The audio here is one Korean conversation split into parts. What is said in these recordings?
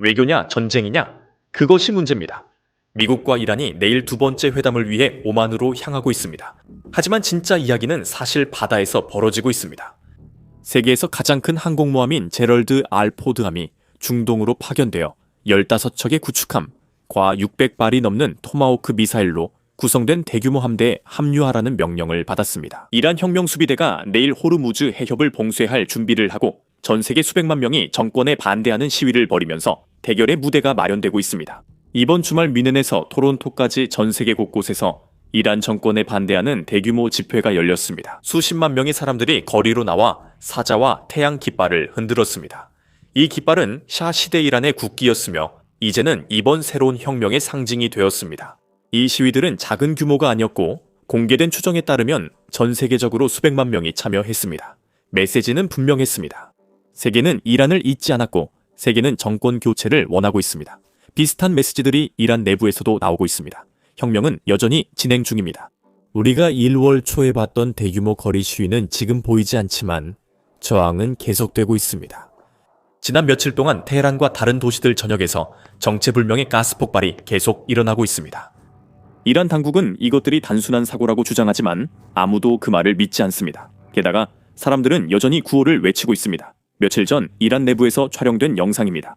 외교냐 전쟁이냐? 그것이 문제입니다. 미국과 이란이 내일 두 번째 회담을 위해 오만으로 향하고 있습니다. 하지만 진짜 이야기는 사실 바다에서 벌어지고 있습니다. 세계에서 가장 큰 항공모함인 제럴드 R 포드함이 중동으로 파견되어 15척의 구축함, 과 600발이 넘는 토마호크 미사일로 구성된 대규모 함대에 합류하라는 명령을 받았습니다. 이란 혁명수비대가 내일 호르무즈 해협을 봉쇄할 준비를 하고 전 세계 수백만 명이 정권에 반대하는 시위를 벌이면서 대결의 무대가 마련되고 있습니다. 이번 주말 미넨에서 토론토까지 전 세계 곳곳에서 이란 정권에 반대하는 대규모 집회가 열렸습니다. 수십만 명의 사람들이 거리로 나와 사자와 태양 깃발을 흔들었습니다. 이 깃발은 샤 시대 이란의 국기였으며 이제는 이번 새로운 혁명의 상징이 되었습니다. 이 시위들은 작은 규모가 아니었고 공개된 추정에 따르면 전 세계적으로 수백만 명이 참여했습니다. 메시지는 분명했습니다. 세계는 이란을 잊지 않았고 세계는 정권 교체를 원하고 있습니다. 비슷한 메시지들이 이란 내부에서도 나오고 있습니다. 혁명은 여전히 진행 중입니다. 우리가 1월 초에 봤던 대규모 거리 시위는 지금 보이지 않지만 저항은 계속되고 있습니다. 지난 며칠 동안 테헤란과 다른 도시들 전역에서 정체불명의 가스 폭발이 계속 일어나고 있습니다. 이란 당국은 이것들이 단순한 사고라고 주장하지만 아무도 그 말을 믿지 않습니다. 게다가 사람들은 여전히 구호를 외치고 있습니다. 며칠 전 이란 내부에서 촬영된 영상입니다.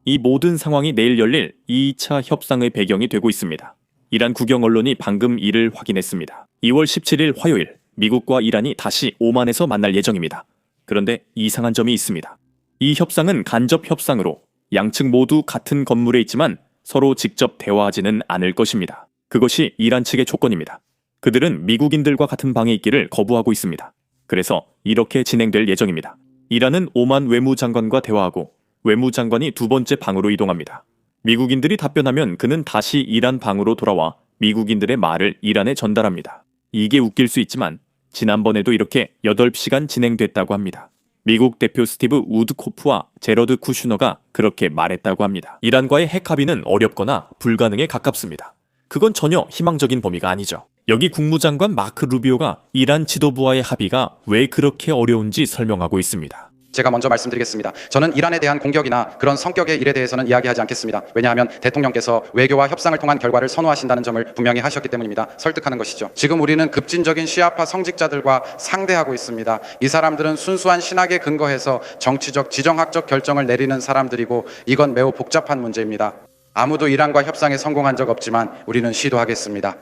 이 모든 상황이 내일 열릴 2차 협상의 배경이 되고 있습니다. 이란 국영 언론이 방금 이를 확인했습니다. 2월 17일 화요일, 미국과 이란이 다시 오만에서 만날 예정입니다. 그런데 이상한 점이 있습니다. 이 협상은 간접 협상으로 양측 모두 같은 건물에 있지만 서로 직접 대화하지는 않을 것입니다. 그것이 이란 측의 조건입니다. 그들은 미국인들과 같은 방에 있기를 거부하고 있습니다. 그래서 이렇게 진행될 예정입니다. 이란은 오만 외무장관과 대화하고 외무장관이 두 번째 방으로 이동합니다. 미국인들이 답변하면 그는 다시 이란 방으로 돌아와 미국인들의 말을 이란에 전달합니다. 이게 웃길 수 있지만 지난번에도 이렇게 8시간 진행됐다고 합니다. 미국 대표 스티브 우드코프와 제러드 쿠슈너가 그렇게 말했다고 합니다. 이란과의 핵 합의는 어렵거나 불가능에 가깝습니다. 그건 전혀 희망적인 범위가 아니죠. 여기 국무장관 마크 루비오가 이란 지도부와의 합의가 왜 그렇게 어려운지 설명하고 있습니다. 제가 먼저 말씀드리겠습니다. 저는 이란에 대한 공격이나 그런 성격의 일에 대해서는 이야기하지 않겠습니다. 왜냐하면 대통령께서 외교와 협상을 통한 결과를 선호하신다는 점을 분명히 하셨기 때문입니다. 설득하는 것이죠. 지금 우리는 급진적인 시아파 성직자들과 상대하고 있습니다. 이 사람들은 순수한 신학에 근거해서 정치적, 지정학적 결정을 내리는 사람들이고 이건 매우 복잡한 문제입니다. 아무도 이란과 협상에 성공한 적 없지만 우리는 시도하겠습니다.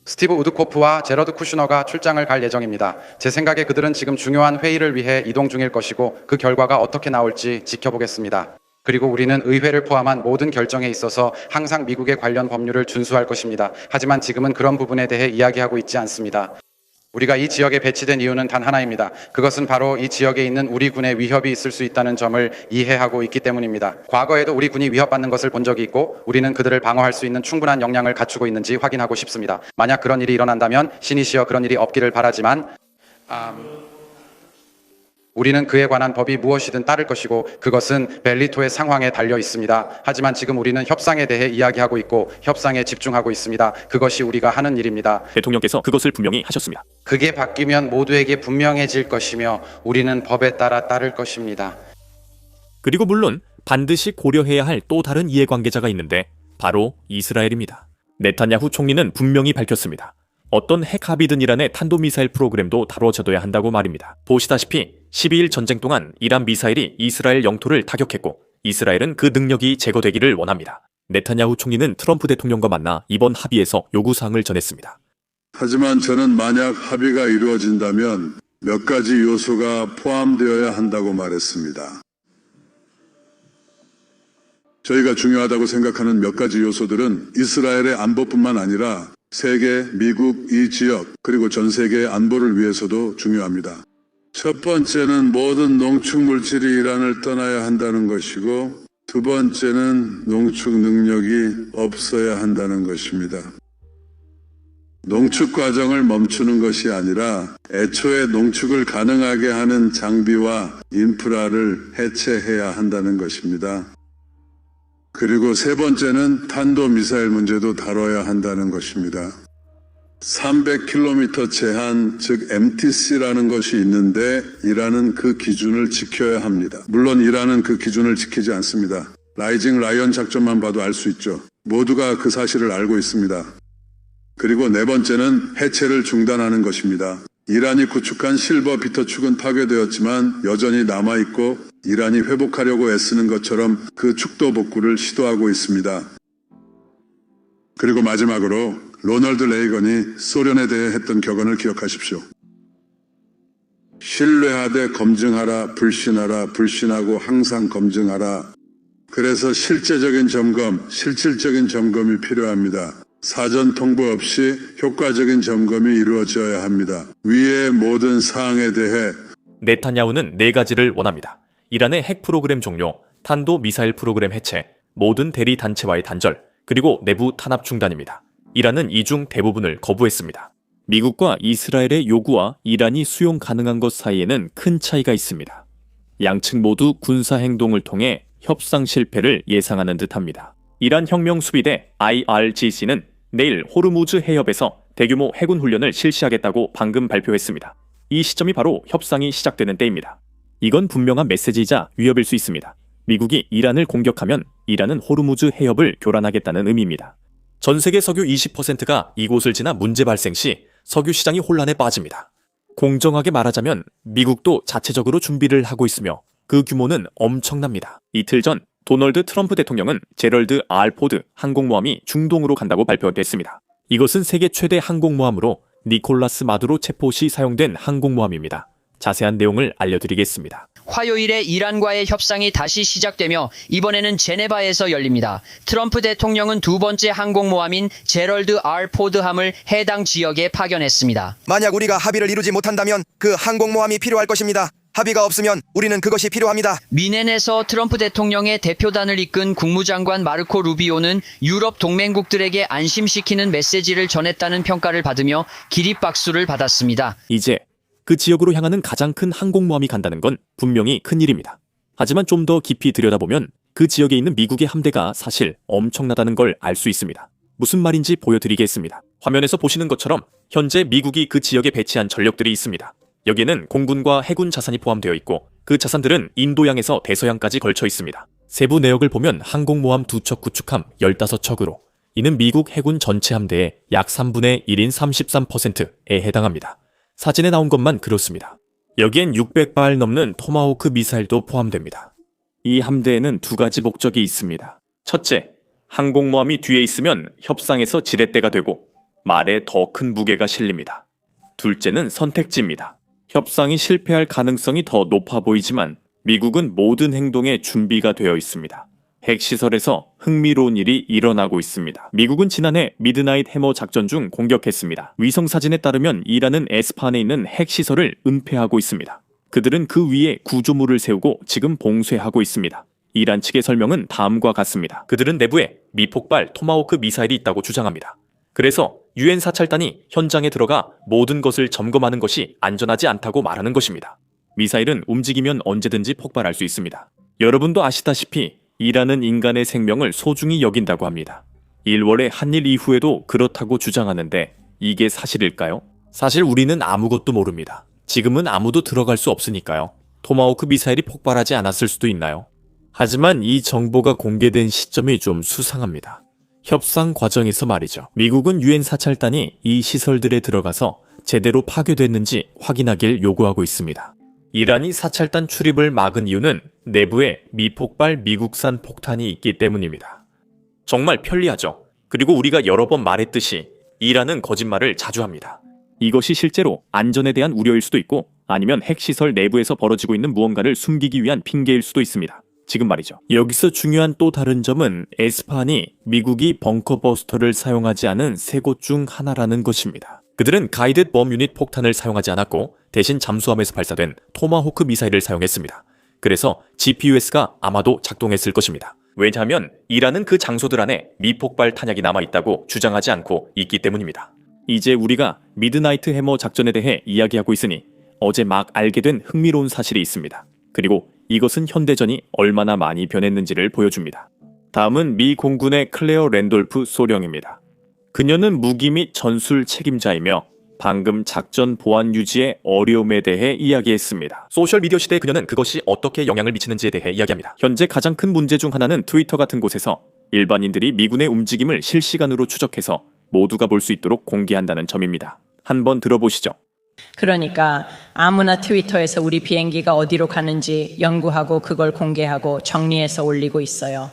스티브 우드코프와 제러드 쿠슈너가 출장을 갈 예정입니다. 제 생각에 그들은 지금 중요한 회의를 위해 이동 중일 것이고 그 결과가 어떻게 나올지 지켜보겠습니다. 그리고 우리는 의회를 포함한 모든 결정에 있어서 항상 미국의 관련 법률을 준수할 것입니다. 하지만 지금은 그런 부분에 대해 이야기하고 있지 않습니다. 우리가 이 지역에 배치된 이유는 단 하나입니다. 그것은 바로 이 지역에 있는 우리 군의 위협이 있을 수 있다는 점을 이해하고 있기 때문입니다. 과거에도 우리 군이 위협받는 것을 본 적이 있고 우리는 그들을 방어할 수 있는 충분한 역량을 갖추고 있는지 확인하고 싶습니다. 만약 그런 일이 일어난다면 신이시여 그런 일이 없기를 바라지만 우리는 그에 관한 법이 무엇이든 따를 것이고 그것은 벨리토의 상황에 달려 있습니다. 하지만 지금 우리는 협상에 대해 이야기하고 있고 협상에 집중하고 있습니다. 그것이 우리가 하는 일입니다. 대통령께서 그것을 분명히 하셨습니다. 그게 바뀌면 모두에게 분명해질 것이며 우리는 법에 따라 따를 것입니다. 그리고 물론 반드시 고려해야 할 또 다른 이해관계자가 있는데 바로 이스라엘입니다. 네탄야후 총리는 분명히 밝혔습니다. 어떤 핵 합의든 이란의 탄도미사일 프로그램도 다뤄져야 한다고 말입니다. 보시다시피 12일 전쟁 동안 이란 미사일이 이스라엘 영토를 타격했고 이스라엘은 그 능력이 제거되기를 원합니다. 네탄야후 총리는 트럼프 대통령과 만나 이번 합의에서 요구사항을 전했습니다. 하지만 저는 만약 합의가 이루어진다면 몇 가지 요소가 포함되어야 한다고 말했습니다. 저희가 중요하다고 생각하는 몇 가지 요소들은 이스라엘의 안보뿐만 아니라 세계, 미국, 이 지역, 그리고 전 세계의 안보를 위해서도 중요합니다. 첫 번째는 모든 농축 물질이 이란을 떠나야 한다는 것이고 두 번째는 농축 능력이 없어야 한다는 것입니다. 농축 과정을 멈추는 것이 아니라 애초에 농축을 가능하게 하는 장비와 인프라를 해체해야 한다는 것입니다. 그리고 세 번째는 탄도미사일 문제도 다뤄야 한다는 것입니다. 300km 제한, 즉 MTC라는 것이 있는데 이란은 그 기준을 지켜야 합니다. 물론 이란은 그 기준을 지키지 않습니다. 라이징 라이언 작전만 봐도 알 수 있죠. 모두가 그 사실을 알고 있습니다. 그리고 네 번째는 해체를 중단하는 것입니다. 이란이 구축한 실버 비터 축은 파괴되었지만 여전히 남아있고 이란이 회복하려고 애쓰는 것처럼 그 축도 복구를 시도하고 있습니다. 그리고 마지막으로 로널드 레이건이 소련에 대해 했던 격언을 기억하십시오. 신뢰하되 검증하라, 불신하라, 불신하고 항상 검증하라. 그래서 실질적인 점검이 필요합니다. 사전 통보 없이 효과적인 점검이 이루어져야 합니다. 위의 모든 사항에 대해 네타냐후는 네 가지를 원합니다. 이란의 핵 프로그램 종료, 탄도 미사일 프로그램 해체, 모든 대리 단체와의 단절, 그리고 내부 탄압 중단입니다. 이란은 이 중 대부분을 거부했습니다. 미국과 이스라엘의 요구와 이란이 수용 가능한 것 사이에는 큰 차이가 있습니다. 양측 모두 군사 행동을 통해 협상 실패를 예상하는 듯합니다. 이란 혁명 수비대 IRGC는 내일 호르무즈 해협에서 대규모 해군 훈련을 실시하겠다고 방금 발표했습니다. 이 시점이 바로 협상이 시작되는 때입니다. 이건 분명한 메시지이자 위협일 수 있습니다. 미국이 이란을 공격하면 이란은 호르무즈 해협을 교란하겠다는 의미입니다. 전 세계 석유 20%가 이곳을 지나 문제 발생 시 석유 시장이 혼란에 빠집니다. 공정하게 말하자면 미국도 자체적으로 준비를 하고 있으며 그 규모는 엄청납니다. 이틀 전 도널드 트럼프 대통령은 제럴드 R 포드 항공모함이 중동으로 간다고 발표했습니다. 이것은 세계 최대 항공모함으로 니콜라스 마두로 체포 시 사용된 항공모함입니다. 자세한 내용을 알려드리겠습니다. 화요일에 이란과의 협상이 다시 시작되며 이번에는 제네바에서 열립니다. 트럼프 대통령은 두 번째 항공모함인 제럴드 R 포드함을 해당 지역에 파견했습니다. 만약 우리가 합의를 이루지 못한다면 그 항공모함이 필요할 것입니다. 합의가 없으면 우리는 그것이 필요합니다. 미넨에서 트럼프 대통령의 대표단을 이끈 국무장관 마르코 루비오는 유럽 동맹국들에게 안심시키는 메시지를 전했다는 평가를 받으며 기립박수를 받았습니다. 이제 그 지역으로 향하는 가장 큰 항공모함이 간다는 건 분명히 큰일입니다. 하지만 좀 더 깊이 들여다보면 그 지역에 있는 미국의 함대가 사실 엄청나다는 걸 알 수 있습니다. 무슨 말인지 보여드리겠습니다. 화면에서 보시는 것처럼 현재 미국이 그 지역에 배치한 전력들이 있습니다. 여기에는 공군과 해군 자산이 포함되어 있고 그 자산들은 인도양에서 대서양까지 걸쳐 있습니다. 세부 내역을 보면 항공모함 2척 구축함 15척으로 이는 미국 해군 전체 함대의 약 3분의 1인 33%에 해당합니다. 사진에 나온 것만 그렇습니다. 여기엔 600발 넘는 토마호크 미사일도 포함됩니다. 이 함대에는 두 가지 목적이 있습니다. 첫째, 항공모함이 뒤에 있으면 협상에서 지렛대가 되고 말에 더 큰 무게가 실립니다. 둘째는 선택지입니다. 협상이 실패할 가능성이 더 높아 보이지만 미국은 모든 행동에 준비가 되어 있습니다. 핵시설에서 흥미로운 일이 일어나고 있습니다. 미국은 지난해 미드나잇 해머 작전 중 공격했습니다. 위성사진에 따르면 이란은 에스파한에 있는 핵시설을 은폐하고 있습니다. 그들은 그 위에 구조물을 세우고 지금 봉쇄하고 있습니다. 이란 측의 설명은 다음과 같습니다. 그들은 내부에 미폭발 토마호크 미사일이 있다고 주장합니다. 그래서 유엔 사찰단이 현장에 들어가 모든 것을 점검하는 것이 안전하지 않다고 말하는 것입니다. 미사일은 움직이면 언제든지 폭발할 수 있습니다. 여러분도 아시다시피 이란은 인간의 생명을 소중히 여긴다고 합니다. 1월의 한일 이후에도 그렇다고 주장하는데 이게 사실일까요? 사실 우리는 아무것도 모릅니다. 지금은 아무도 들어갈 수 없으니까요. 토마호크 미사일이 폭발하지 않았을 수도 있나요? 하지만 이 정보가 공개된 시점이 좀 수상합니다. 협상 과정에서 말이죠. 미국은 유엔 사찰단이 이 시설들에 들어가서 제대로 파괴됐는지 확인하길 요구하고 있습니다. 이란이 사찰단 출입을 막은 이유는 내부에 미폭발 미국산 폭탄이 있기 때문입니다. 정말 편리하죠. 그리고 우리가 여러 번 말했듯이 이란은 거짓말을 자주 합니다. 이것이 실제로 안전에 대한 우려일 수도 있고 아니면 핵시설 내부에서 벌어지고 있는 무언가를 숨기기 위한 핑계일 수도 있습니다. 지금 말이죠. 여기서 중요한 또 다른 점은 에스파한이 미국이 벙커버스터를 사용하지 않은 세 곳 중 하나라는 것입니다. 그들은 가이드 범 유닛 폭탄을 사용하지 않았고 대신 잠수함에서 발사된 토마호크 미사일을 사용했습니다. 그래서 GPUS가 아마도 작동했을 것입니다. 왜냐하면 이란은 그 장소들 안에 미폭발 탄약이 남아있다고 주장하지 않고 있기 때문입니다. 이제 우리가 미드나이트 해머 작전에 대해 이야기하고 있으니 어제 막 알게 된 흥미로운 사실이 있습니다. 그리고 이것은 현대전이 얼마나 많이 변했는지를 보여줍니다. 다음은 미 공군의 클레어 랜돌프 소령입니다. 그녀는 무기 및 전술 책임자이며 방금 작전 보안 유지의 어려움에 대해 이야기했습니다. 소셜미디어 시대의 그녀는 그것이 어떻게 영향을 미치는지에 대해 이야기합니다. 현재 가장 큰 문제 중 하나는 트위터 같은 곳에서 일반인들이 미군의 움직임을 실시간으로 추적해서 모두가 볼 수 있도록 공개한다는 점입니다. 한번 들어보시죠. 그러니까 아무나 트위터에서 우리 비행기가 어디로 가는지 연구하고 그걸 공개하고 정리해서 올리고 있어요.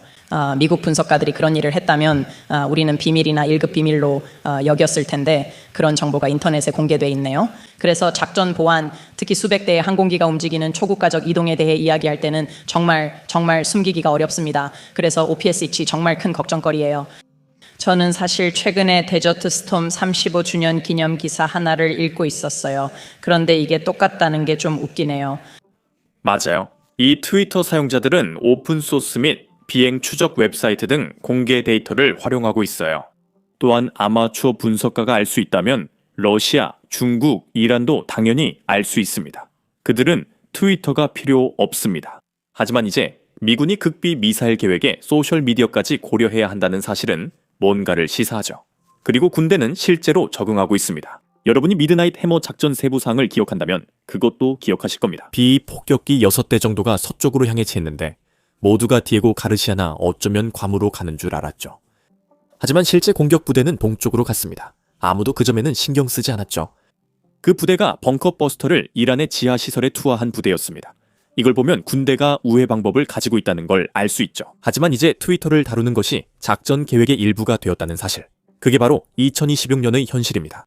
미국 분석가들이 그런 일을 했다면 우리는 비밀이나 1급 비밀로 여겼을 텐데 그런 정보가 인터넷에 공개돼 있네요. 그래서 작전 보안, 특히 수백 대의 항공기가 움직이는 초국가적 이동에 대해 이야기할 때는 정말 숨기기가 어렵습니다. 그래서 OPSC 정말 큰 걱정거리예요. 저는 사실 최근에 데저트 스톰 35주년 기념 기사 하나를 읽고 있었어요. 그런데 이게 똑같다는 게 좀 웃기네요. 맞아요. 이 트위터 사용자들은 오픈소스 및 비행 추적 웹사이트 등 공개 데이터를 활용하고 있어요. 또한 아마추어 분석가가 알 수 있다면 러시아, 중국, 이란도 당연히 알 수 있습니다. 그들은 트위터가 필요 없습니다. 하지만 이제 미군이 극비 미사일 계획에 소셜미디어까지 고려해야 한다는 사실은 뭔가를 시사하죠. 그리고 군대는 실제로 적응하고 있습니다. 여러분이 미드나잇 해머 작전 세부 사항을 기억한다면 그것도 기억하실 겁니다. 비폭격기 6대 정도가 서쪽으로 향해 치했는데 모두가 디에고 가르시아나 어쩌면 괌으로 가는 줄 알았죠. 하지만 실제 공격 부대는 동쪽으로 갔습니다. 아무도 그 점에는 신경 쓰지 않았죠. 그 부대가 벙커 버스터를 이란의 지하 시설에 투하한 부대였습니다. 이걸 보면 군대가 우회 방법을 가지고 있다는 걸 알 수 있죠. 하지만 이제 트위터를 다루는 것이 작전 계획의 일부가 되었다는 사실. 그게 바로 2026년의 현실입니다.